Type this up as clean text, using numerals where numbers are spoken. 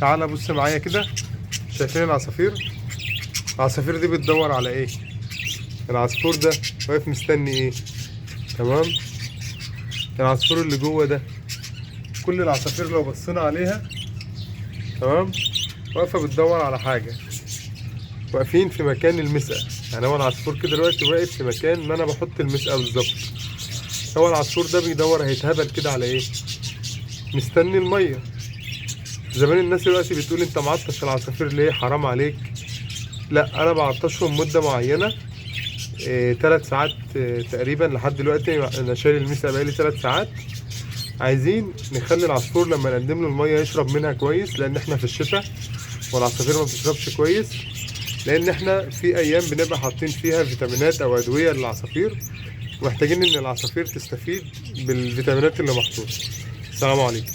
تعالى بص معايا كده. شايفين العصافير؟ العصافير دي بتدور على ايه؟ العصفور ده واقف مستني ايه؟ تمام. العصفور اللي جوه ده، كل العصافير لو بصينا عليها تمام واقفه بتدور على حاجه. واقفين في مكان المسقى، يعني هو العصفور كده دلوقتي واقف في مكان ما انا بحط المسقى بالظبط. هو العصفور ده بيدور هيتهبل كده على ايه؟ مستني الميه. زمان الناس دلوقتي بتقول انت معطش العصافير ليه؟ حرام عليك. لا، انا بعطشهم مده معينه، 3 ساعات تقريبا. لحد دلوقتي انا شايل المسقى بقالي 3 ساعات. عايزين نخلي العصفور لما نقدم له الميه يشرب منها كويس، لان احنا في الشتاء والعصافير ما بتشربش كويس. لان احنا في ايام بنبقى حاطين فيها فيتامينات او ادويه للعصافير، ومحتاجين ان العصافير تستفيد بالفيتامينات اللي محطوطه. السلام عليكم.